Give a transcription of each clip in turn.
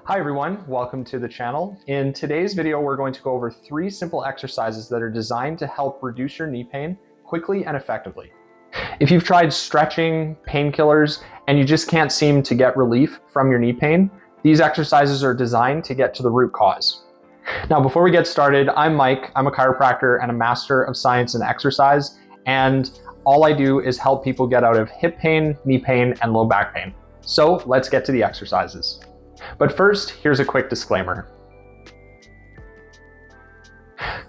Hi everyone, welcome to the channel. In today's video, we're going to go over 3 simple exercises that are designed to help reduce your knee pain quickly and effectively. If you've tried stretching, painkillers, and you just can't seem to get relief from your knee pain, these exercises are designed to get to the root cause. Now, before we get started, I'm Mike. I'm a chiropractor and a master of science and exercise, and all I do is help people get out of hip pain, knee pain, and low back pain. So let's get to the exercises. But first, here's a quick disclaimer.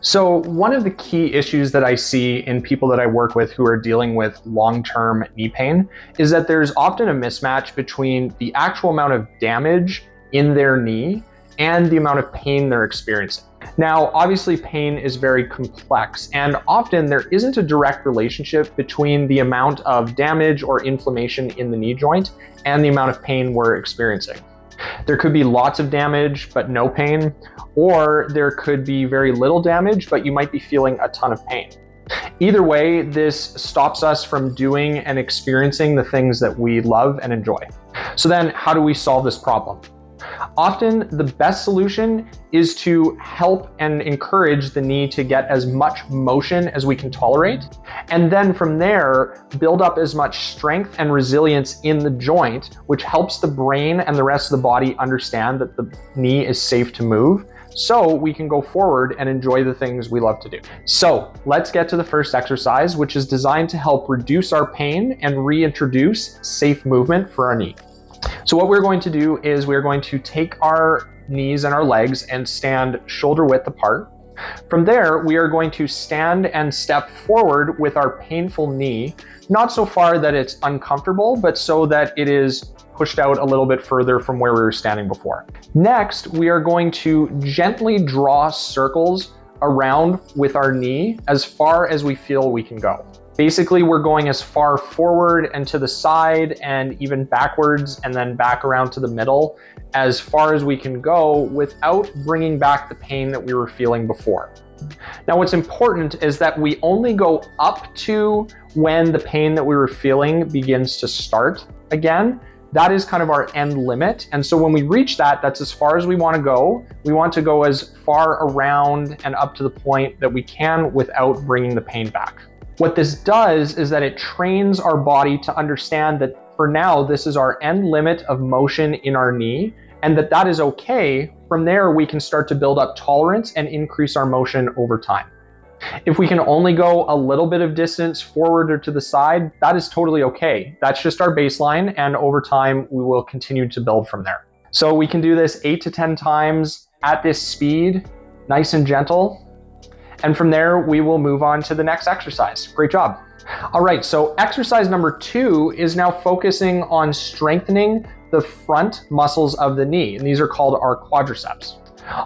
So one of the key issues that I see in people that I work with who are dealing with long-term knee pain is that there's often a mismatch between the actual amount of damage in their knee and the amount of pain they're experiencing. Now, obviously pain is very complex, and often there isn't a direct relationship between the amount of damage or inflammation in the knee joint and the amount of pain we're experiencing. There could be lots of damage, but no pain, or there could be very little damage, but you might be feeling a ton of pain. Either way, this stops us from doing and experiencing the things that we love and enjoy. So then, how do we solve this problem? Often, the best solution is to help and encourage the knee to get as much motion as we can tolerate, and then from there, build up as much strength and resilience in the joint, which helps the brain and the rest of the body understand that the knee is safe to move, so we can go forward and enjoy the things we love to do. So let's get to the first exercise, which is designed to help reduce our pain and reintroduce safe movement for our knee. So what we're going to do is we're going to take our knees and our legs and stand shoulder width apart. From there, we are going to stand and step forward with our painful knee, not so far that it's uncomfortable, but so that it is pushed out a little bit further from where we were standing before. Next, we are going to gently draw circles around with our knee as far as we feel we can go. Basically, we're going as far forward and to the side and even backwards and then back around to the middle as far as we can go without bringing back the pain that we were feeling before. Now, what's important is that we only go up to when the pain that we were feeling begins to start again. That is kind of our end limit. And so when we reach that, that's as far as we want to go. We want to go as far around and up to the point that we can without bringing the pain back. What this does is that it trains our body to understand that for now, this is our end limit of motion in our knee, and that is okay. From there, we can start to build up tolerance and increase our motion over time. If we can only go a little bit of distance forward or to the side, that is totally okay. That's just our baseline, and over time, we will continue to build from there. So we can do this 8 to 10 times at this speed, nice and gentle. And from there, we will move on to the next exercise. Great job. All right, so exercise number 2 is now focusing on strengthening the front muscles of the knee, and these are called our quadriceps.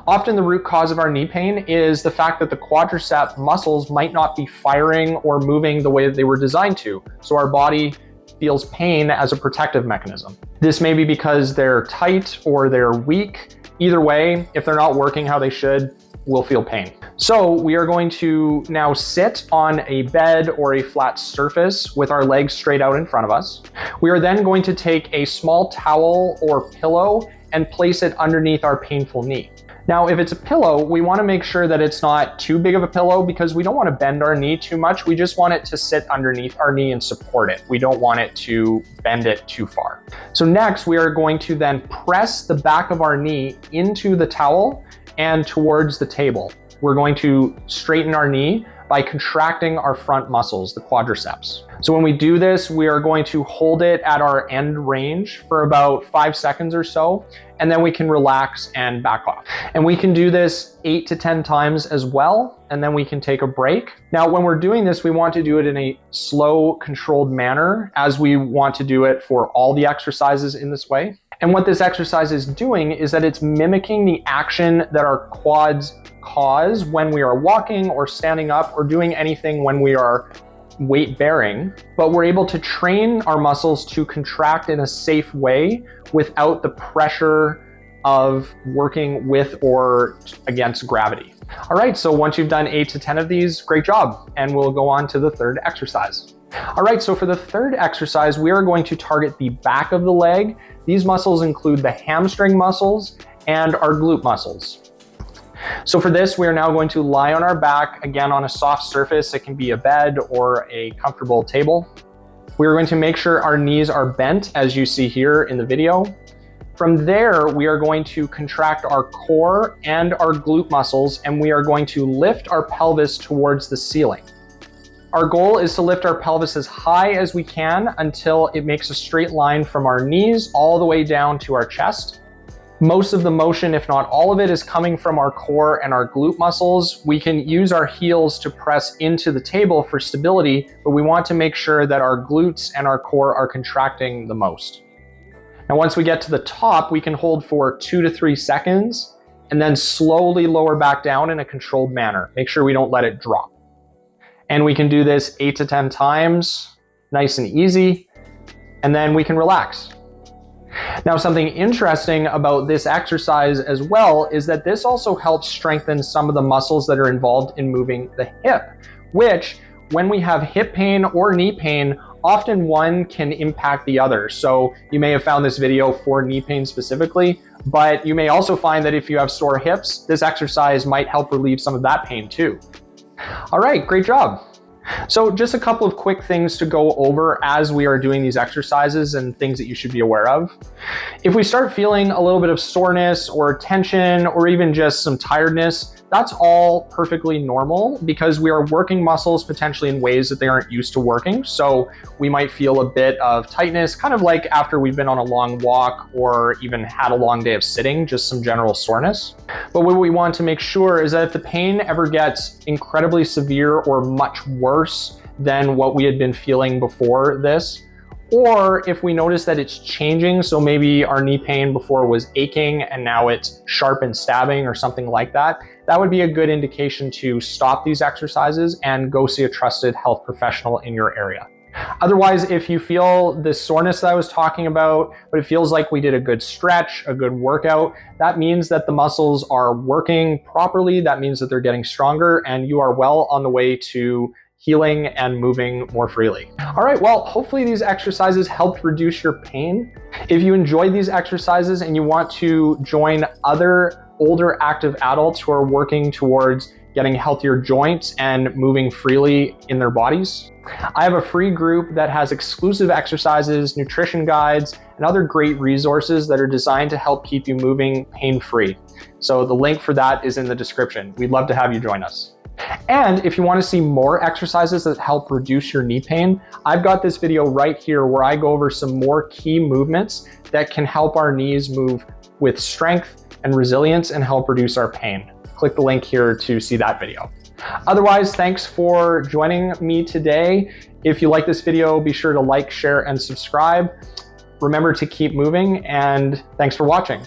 Often the root cause of our knee pain is the fact that the quadricep muscles might not be firing or moving the way that they were designed to, so our body feels pain as a protective mechanism. This may be because they're tight or they're weak. Either way, if they're not working how they should, we'll feel pain. So we are going to now sit on a bed or a flat surface with our legs straight out in front of us. We are then going to take a small towel or pillow and place it underneath our painful knee. Now, if it's a pillow, we want to make sure that it's not too big of a pillow because we don't want to bend our knee too much. We just want it to sit underneath our knee and support it. We don't want it to bend it too far. So next, we are going to then press the back of our knee into the towel and towards the table. We're going to straighten our knee by contracting our front muscles, the quadriceps. So when we do this, we are going to hold it at our end range for about 5 seconds or so, and then we can relax and back off. And we can do this 8 to 10 times as well, and then we can take a break. Now, when we're doing this, we want to do it in a slow, controlled manner, as we want to do it for all the exercises in this way. And what this exercise is doing is that it's mimicking the action that our quads cause when we are walking or standing up or doing anything when we are weight bearing, but we're able to train our muscles to contract in a safe way without the pressure of working with or against gravity. All right, so once you've done 8 to 10 of these, great job. And we'll go on to the third exercise. All right, so for the third exercise, we are going to target the back of the leg. These muscles include the hamstring muscles and our glute muscles. So for this, we are now going to lie on our back, again on a soft surface. It can be a bed or a comfortable table. We are going to make sure our knees are bent, as you see here in the video. From there, we are going to contract our core and our glute muscles, and we are going to lift our pelvis towards the ceiling. Our goal is to lift our pelvis as high as we can until it makes a straight line from our knees all the way down to our chest. Most of the motion, if not all of it, is coming from our core and our glute muscles. We can use our heels to press into the table for stability, but we want to make sure that our glutes and our core are contracting the most. Now, once we get to the top, we can hold for 2 to 3 seconds and then slowly lower back down in a controlled manner. Make sure we don't let it drop. And we can do this 8 to 10 times, nice and easy, and then we can relax. Now, something interesting about this exercise as well is that this also helps strengthen some of the muscles that are involved in moving the hip, which when we have hip pain or knee pain, often one can impact the other. So you may have found this video for knee pain specifically, but you may also find that if you have sore hips, this exercise might help relieve some of that pain too. All right, great job. So just a couple of quick things to go over as we are doing these exercises and things that you should be aware of. If we start feeling a little bit of soreness or tension or even just some tiredness, that's all perfectly normal because we are working muscles potentially in ways that they aren't used to working. So we might feel a bit of tightness, kind of like after we've been on a long walk or even had a long day of sitting, just some general soreness. But what we want to make sure is that if the pain ever gets incredibly severe or much worse than what we had been feeling before this, or if we notice that it's changing, so maybe our knee pain before was aching and now it's sharp and stabbing or something like that, that would be a good indication to stop these exercises and go see a trusted health professional in your area. Otherwise, if you feel this soreness that I was talking about, but it feels like we did a good stretch, a good workout, that means that the muscles are working properly. That means that they're getting stronger and you are well on the way to healing and moving more freely. All right, well, hopefully these exercises helped reduce your pain. If you enjoyed these exercises and you want to join other older active adults who are working towards getting healthier joints and moving freely in their bodies, I have a free group that has exclusive exercises, nutrition guides, and other great resources that are designed to help keep you moving pain-free. So the link for that is in the description. We'd love to have you join us. And if you want to see more exercises that help reduce your knee pain, I've got this video right here where I go over some more key movements that can help our knees move with strength and resilience and help reduce our pain. Click the link here to see that video. Otherwise, thanks for joining me today. If you like this video, be sure to like, share, and subscribe. Remember to keep moving, and thanks for watching.